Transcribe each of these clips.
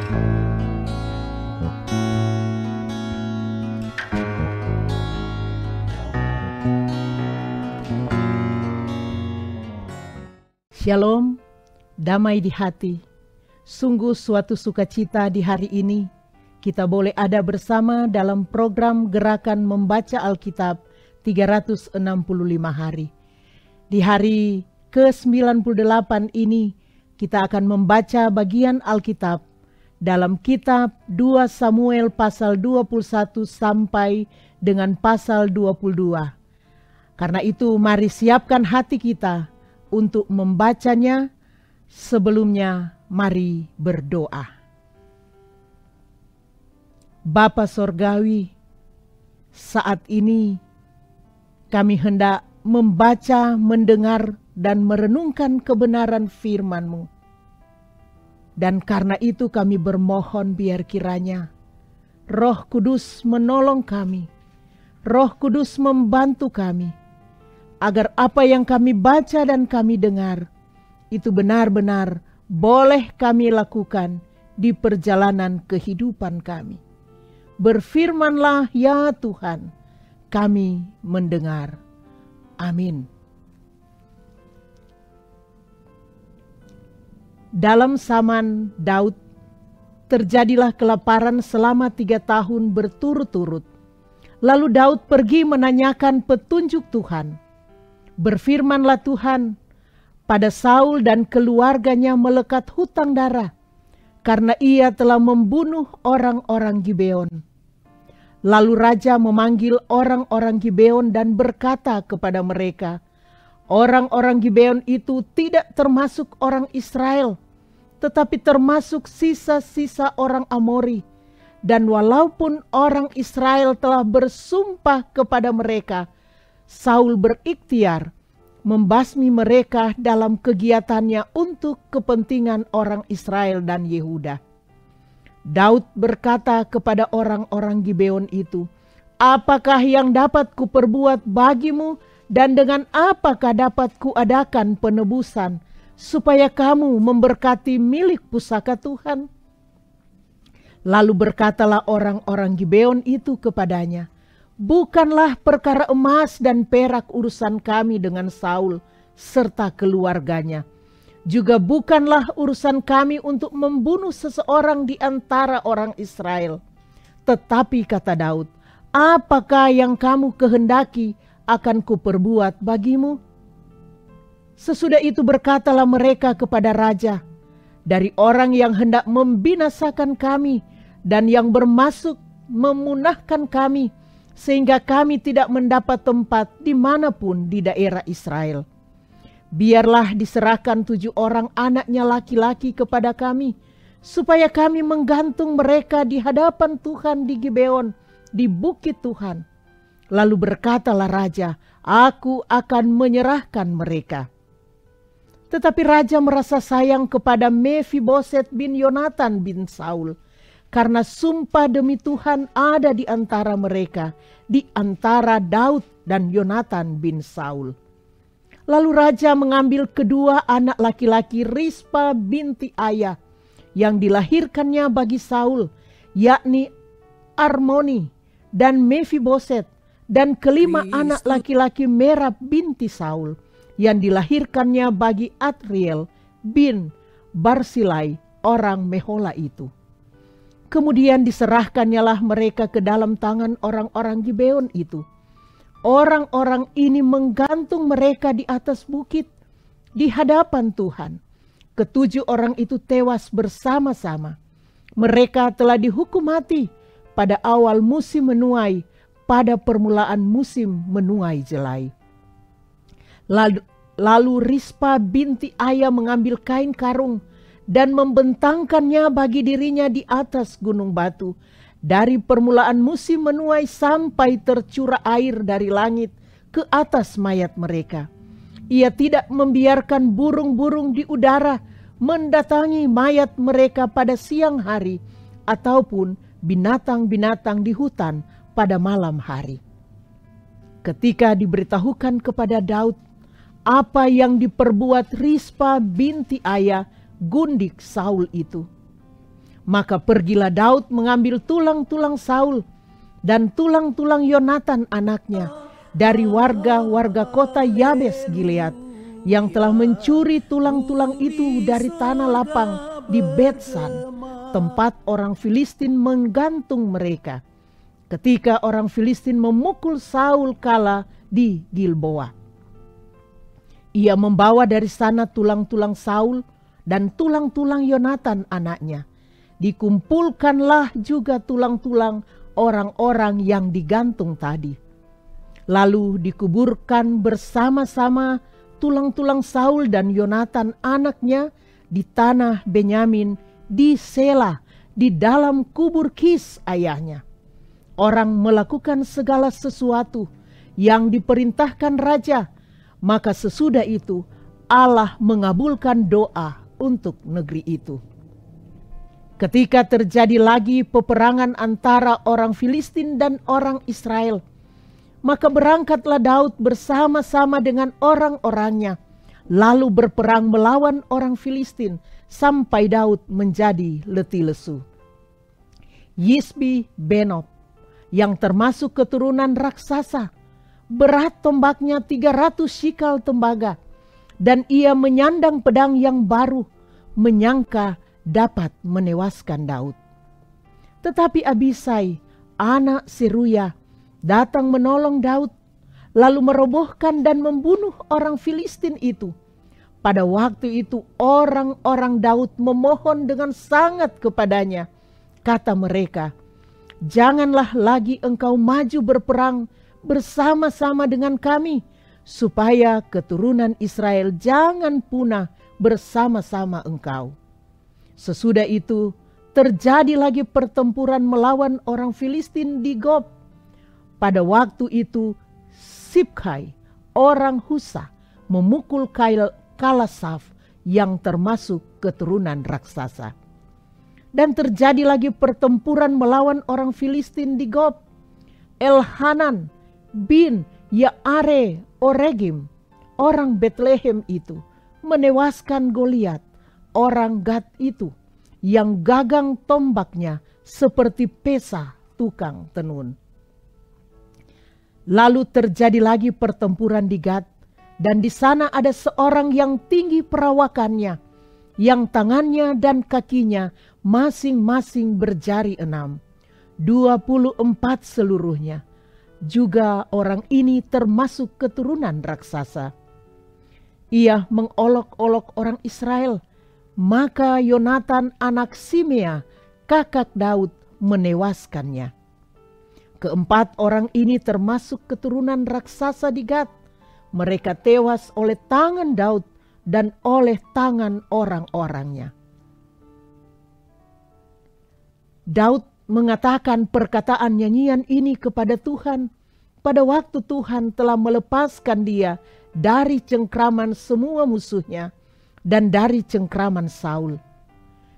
Shalom, damai di hati. Sungguh suatu sukacita di hari ini kita boleh ada bersama dalam program Gerakan Membaca Alkitab 365 hari. Di hari ke-98 ini kita akan membaca bagian Alkitab dalam kitab 2 Samuel pasal 21 sampai dengan pasal 22. Karena itu mari siapkan hati kita untuk membacanya. Sebelumnya mari berdoa. Bapa Sorgawi, saat ini kami hendak membaca, mendengar, dan merenungkan kebenaran firman-Mu. Dan karena itu kami bermohon biar kiranya Roh Kudus menolong kami, Roh Kudus membantu kami, agar apa yang kami baca dan kami dengar, itu benar-benar boleh kami lakukan di perjalanan kehidupan kami. Berfirmanlah ya Tuhan, kami mendengar. Amin. Dalam zaman Daud, terjadilah kelaparan selama 3 tahun berturut-turut. Lalu Daud pergi menanyakan petunjuk Tuhan. Berfirmanlah Tuhan, pada Saul dan keluarganya melekat hutang darah, karena ia telah membunuh orang-orang Gibeon. Lalu raja memanggil orang-orang Gibeon dan berkata kepada mereka, orang-orang Gibeon itu tidak termasuk orang Israel, tetapi termasuk sisa-sisa orang Amori. Dan walaupun orang Israel telah bersumpah kepada mereka, Saul berikhtiar membasmi mereka dalam kegiatannya untuk kepentingan orang Israel dan Yehuda. Daud berkata kepada orang-orang Gibeon itu, apakah yang dapat kuperbuat bagimu dan dengan apakah dapat kuadakan penebusan supaya kamu memberkati milik pusaka Tuhan? Lalu berkatalah orang-orang Gibeon itu kepadanya, bukanlah perkara emas dan perak urusan kami dengan Saul serta keluarganya. Juga bukanlah urusan kami untuk membunuh seseorang di antara orang Israel. Tetapi kata Daud, apakah yang kamu kehendaki akan kuperbuat bagimu? Sesudah itu berkatalah mereka kepada raja, dari orang yang hendak membinasakan kami dan yang bermaksud memunahkan kami, sehingga kami tidak mendapat tempat dimanapun di daerah Israel. Biarlah diserahkan 7 orang anaknya laki-laki kepada kami, supaya kami menggantung mereka di hadapan Tuhan di Gibeon, di bukit Tuhan. Lalu berkatalah raja, aku akan menyerahkan mereka. Tetapi raja merasa sayang kepada Mephiboset bin Yonatan bin Saul, karena sumpah demi Tuhan ada di antara mereka, di antara Daud dan Yonatan bin Saul. Lalu raja mengambil kedua anak laki-laki Rispa binti Aya yang dilahirkannya bagi Saul, yakni Armoni dan Mephiboset, dan kelima anak laki-laki Merab binti Saul yang dilahirkannya bagi Adriel bin Barsilai orang Mehola itu. Kemudian diserahkannyalah mereka ke dalam tangan orang-orang Gibeon itu. Orang-orang ini menggantung mereka di atas bukit di hadapan Tuhan. Ke-7 orang itu tewas bersama-sama. Mereka telah dihukum mati pada awal musim menuai, pada permulaan musim menuai jelai. Lalu Rispa binti Aya mengambil kain karung dan membentangkannya bagi dirinya di atas gunung batu, dari permulaan musim menuai sampai tercurah air dari langit ke atas mayat mereka. Ia tidak membiarkan burung-burung di udara mendatangi mayat mereka pada siang hari, ataupun binatang-binatang di hutan pada malam hari. Ketika diberitahukan kepada Daud apa yang diperbuat Rispa binti Aya, gundik Saul itu, Maka pergilah Daud mengambil tulang-tulang Saul dan tulang-tulang Yonatan anaknya dari warga-warga kota Yabes Gilead yang telah mencuri tulang-tulang itu dari tanah lapang di Betsan, tempat orang Filistin menggantung mereka ketika orang Filistin memukul Saul kala di Gilboa. Ia membawa dari sana tulang-tulang Saul dan tulang-tulang Yonatan anaknya. Dikumpulkanlah juga tulang-tulang orang-orang yang digantung tadi. Lalu dikuburkan bersama-sama tulang-tulang Saul dan Yonatan anaknya di tanah Benyamin di Sela, di dalam kubur Kis ayahnya. Orang melakukan segala sesuatu yang diperintahkan raja, maka sesudah itu Allah mengabulkan doa untuk negeri itu. Ketika terjadi lagi peperangan antara orang Filistin dan orang Israel, maka berangkatlah Daud bersama-sama dengan orang-orangnya, lalu berperang melawan orang Filistin sampai Daud menjadi letih lesu. Yisbi Benob, yang termasuk keturunan raksasa, berat tombaknya 300 shikal tembaga, dan ia menyandang pedang yang baru, menyangka dapat menewaskan Daud. Tetapi Abisai, anak Seruya, datang menolong Daud, lalu merobohkan dan membunuh orang Filistin itu. Pada waktu itu orang-orang Daud memohon dengan sangat kepadanya. Kata mereka, "Janganlah lagi engkau maju berperang bersama-sama dengan kami, supaya keturunan Israel jangan punah bersama-sama engkau." Sesudah itu terjadi lagi pertempuran melawan orang Filistin di Gob. Pada waktu itu Sibkai, orang Husa, memukul Kalasaf yang termasuk keturunan raksasa. Dan terjadi lagi pertempuran melawan orang Filistin di Gob. Elhanan bin Yaare Oregim, orang Betlehem itu, menewaskan Goliat, orang Gad itu, yang gagang tombaknya seperti pesa tukang tenun. Lalu terjadi lagi pertempuran di Gad, dan di sana ada seorang yang tinggi perawakannya, yang tangannya dan kakinya masing-masing berjari 6, 24 seluruhnya. Juga orang ini termasuk keturunan raksasa. Ia mengolok-olok orang Israel, maka Yonatan anak Simea, kakak Daud, menewaskannya. Keempat orang ini termasuk keturunan raksasa di Gad. Mereka tewas oleh tangan Daud dan oleh tangan orang-orangnya. Daud mengatakan perkataan nyanyian ini kepada Tuhan pada waktu Tuhan telah melepaskan dia dari cengkraman semua musuhnya dan dari cengkraman Saul.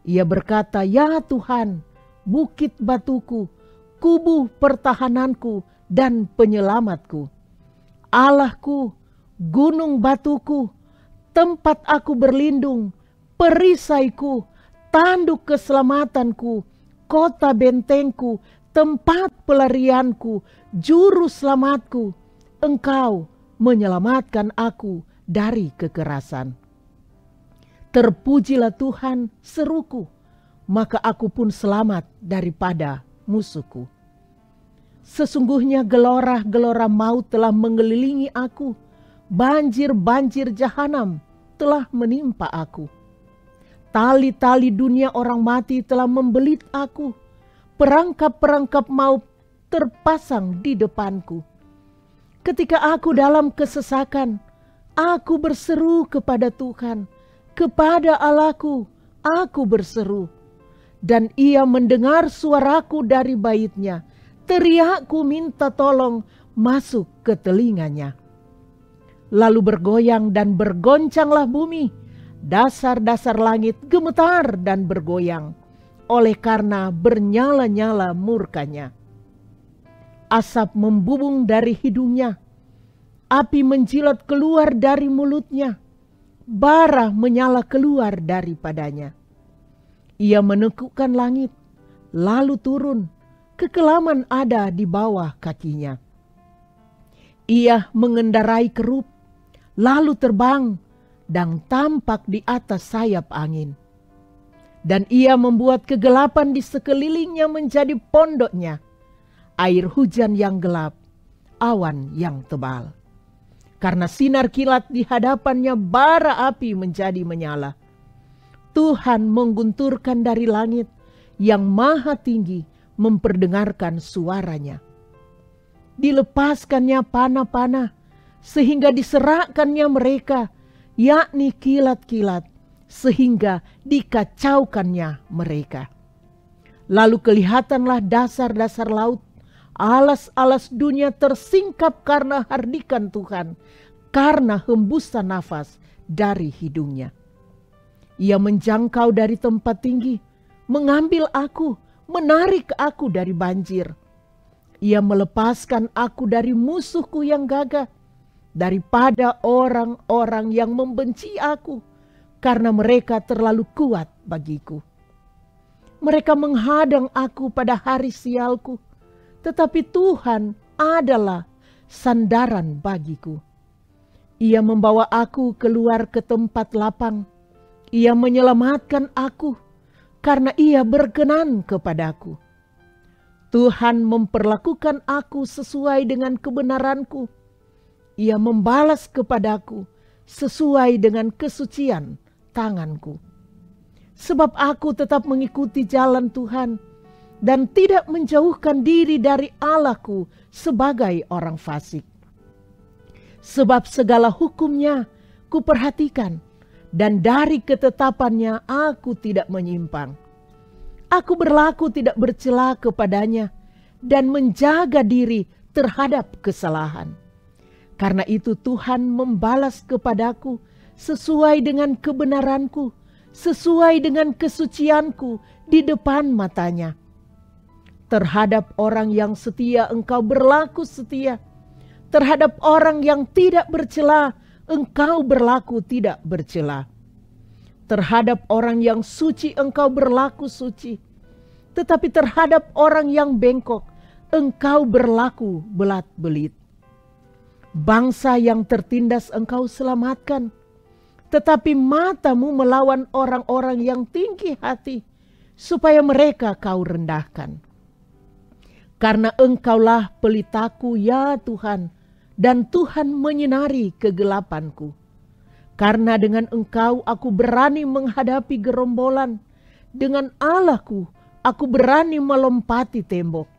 Ia berkata, "Ya Tuhan, bukit batuku, kubu pertahananku dan penyelamatku. Allahku, gunung batuku, tempat aku berlindung, perisaiku, tanduk keselamatanku, kota bentengku, tempat pelarianku, juru selamatku. Engkau menyelamatkan aku dari kekerasan. Terpujilah Tuhan, seruku, maka aku pun selamat daripada musuhku. Sesungguhnya gelora-gelora maut telah mengelilingi aku, banjir-banjir jahanam telah menimpa aku. Tali-tali dunia orang mati telah membelit aku, perangkap-perangkap maut terpasang di depanku. Ketika aku dalam kesesakan, aku berseru kepada Tuhan, kepada Allahku aku berseru, dan ia mendengar suaraku dari baitnya. Teriakku minta tolong masuk ke telinganya. Lalu bergoyang dan bergoncanglah bumi, dasar-dasar langit gemetar dan bergoyang, oleh karena bernyala-nyala murkanya. Asap membubung dari hidungnya, api menjilat keluar dari mulutnya, bara menyala keluar daripadanya. Ia menekukkan langit, lalu turun, kekelaman ada di bawah kakinya. Ia mengendarai kerup, lalu terbang, dan tampak di atas sayap angin. Dan ia membuat kegelapan di sekelilingnya menjadi pondoknya, air hujan yang gelap, awan yang tebal. Karena sinar kilat di hadapannya bara api menjadi menyala. Tuhan menggunturkan dari langit, yang maha tinggi memperdengarkan suaranya. Dilepaskannya panah-panah, sehingga diserahkannya mereka, yakni kilat-kilat, sehingga dikacaukannya mereka. Lalu kelihatanlah dasar-dasar laut, alas-alas dunia tersingkap karena hardikan Tuhan, karena hembusan nafas dari hidungnya. Ia menjangkau dari tempat tinggi, mengambil aku, menarik aku dari banjir. Ia melepaskan aku dari musuhku yang gagah, daripada orang-orang yang membenci aku, karena mereka terlalu kuat bagiku. Mereka menghadang aku pada hari sialku, tetapi Tuhan adalah sandaran bagiku. Ia membawa aku keluar ke tempat lapang. Ia menyelamatkan aku, karena ia berkenan kepadaku. Tuhan memperlakukan aku sesuai dengan kebenaranku. Ia membalas kepadaku sesuai dengan kesucian tanganku. Sebab aku tetap mengikuti jalan Tuhan, dan tidak menjauhkan diri dari Allahku sebagai orang fasik. Sebab segala hukumnya kuperhatikan, dan dari ketetapannya aku tidak menyimpang. Aku berlaku tidak bercela kepadanya, dan menjaga diri terhadap kesalahan. Karena itu Tuhan membalas kepadaku sesuai dengan kebenaranku, sesuai dengan kesucianku di depan matanya. Terhadap orang yang setia engkau berlaku setia, terhadap orang yang tidak bercela engkau berlaku tidak bercela. Terhadap orang yang suci engkau berlaku suci, tetapi terhadap orang yang bengkok engkau berlaku belat-belit. Bangsa yang tertindas engkau selamatkan, tetapi matamu melawan orang-orang yang tinggi hati, supaya mereka kau rendahkan. Karena engkaulah pelitaku ya Tuhan, dan Tuhan menyinari kegelapanku. Karena dengan engkau aku berani menghadapi gerombolan, dengan Allahku aku berani melompati tembok.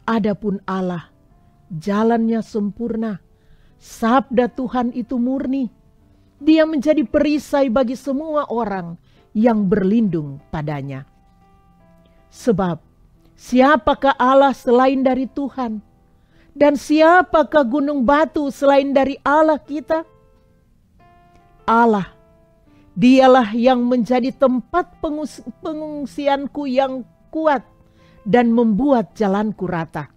Adapun Allah, jalannya sempurna, sabda Tuhan itu murni. Dia menjadi perisai bagi semua orang yang berlindung padanya. Sebab siapakah Allah selain dari Tuhan? Dan siapakah gunung batu selain dari Allah kita? Allah, dialah yang menjadi tempat pengungsianku yang kuat dan membuat jalanku rata.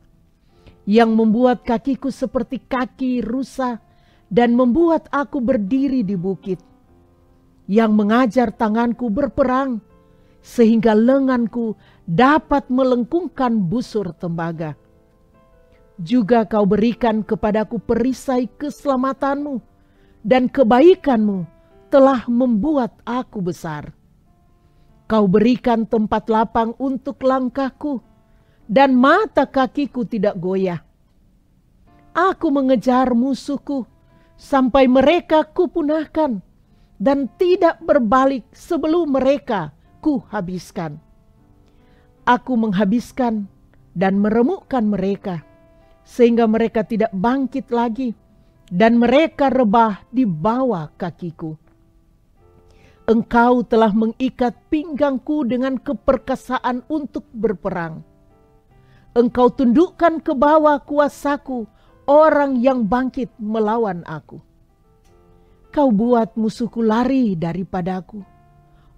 Yang membuat kakiku seperti kaki rusa dan membuat aku berdiri di bukit. Yang mengajar tanganku berperang sehingga lenganku dapat melengkungkan busur tembaga. Juga kau berikan kepadaku perisai keselamatanmu, dan kebaikanmu telah membuat aku besar. Kau berikan tempat lapang untuk langkahku, dan mata kakiku tidak goyah. Aku mengejar musuhku, sampai mereka kupunahkan, dan tidak berbalik sebelum mereka kuhabiskan. Aku menghabiskan dan meremukkan mereka, sehingga mereka tidak bangkit lagi, dan mereka rebah di bawah kakiku. Engkau telah mengikat pinggangku dengan keperkasaan untuk berperang. Engkau tundukkan ke bawah kuasaku orang yang bangkit melawan aku. Kau buat musuhku lari daripadaku.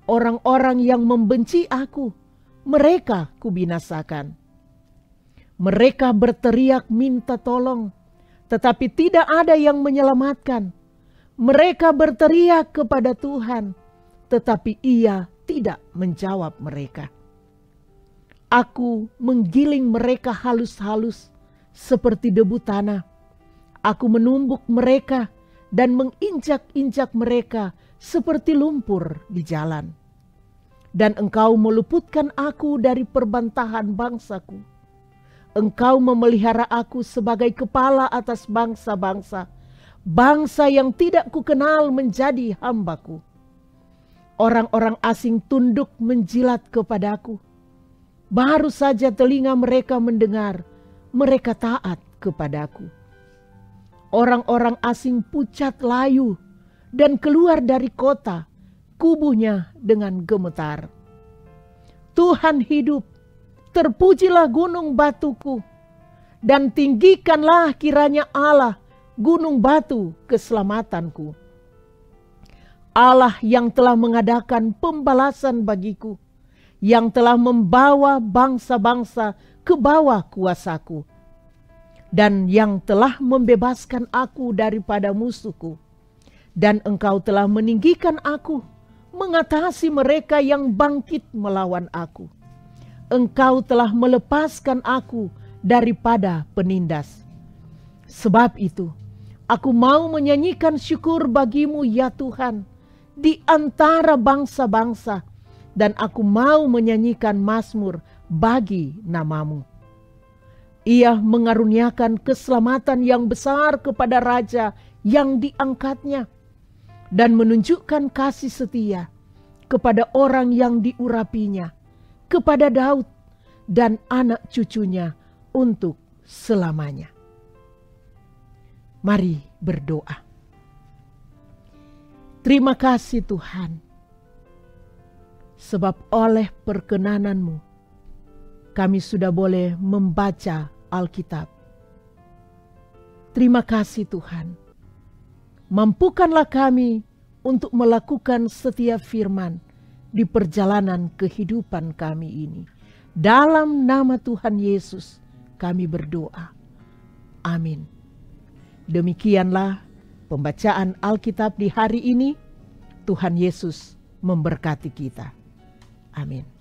Orang-orang yang membenci aku, mereka kubinasakan. Mereka berteriak minta tolong, tetapi tidak ada yang menyelamatkan. Mereka berteriak kepada Tuhan, tetapi Ia tidak menjawab mereka. Aku menggiling mereka halus-halus seperti debu tanah. Aku menumbuk mereka dan menginjak-injak mereka seperti lumpur di jalan. Dan engkau meluputkan aku dari perbantahan bangsaku. Engkau memelihara aku sebagai kepala atas bangsa-bangsa, bangsa yang tidak kukenal menjadi hambaku. Orang-orang asing tunduk menjilat kepadaku. Baru saja telinga mereka mendengar, mereka taat kepadaku. Orang-orang asing pucat layu dan keluar dari kota, kubuhnya dengan gemetar. Tuhan hidup, terpujilah gunung batuku, dan tinggikanlah kiranya Allah, gunung batu keselamatanku. Allah yang telah mengadakan pembalasan bagiku, yang telah membawa bangsa-bangsa ke bawah kuasaku, dan yang telah membebaskan aku daripada musuhku. Dan engkau telah meninggikan aku, mengatasi mereka yang bangkit melawan aku. Engkau telah melepaskan aku daripada penindas. Sebab itu, aku mau menyanyikan syukur bagimu ya Tuhan, di antara bangsa-bangsa, dan aku mau menyanyikan mazmur bagi namamu. Ia mengaruniakan keselamatan yang besar kepada raja yang diangkatnya, dan menunjukkan kasih setia kepada orang yang diurapinya, kepada Daud dan anak cucunya untuk selamanya. Mari berdoa. Terima kasih Tuhan, sebab oleh perkenanan-Mu kami sudah boleh membaca Alkitab. Terima kasih Tuhan, mampukanlah kami untuk melakukan setiap firman di perjalanan kehidupan kami ini. Dalam nama Tuhan Yesus kami berdoa. Amin. Demikianlah pembacaan Alkitab di hari ini. Tuhan Yesus memberkati kita. Amin.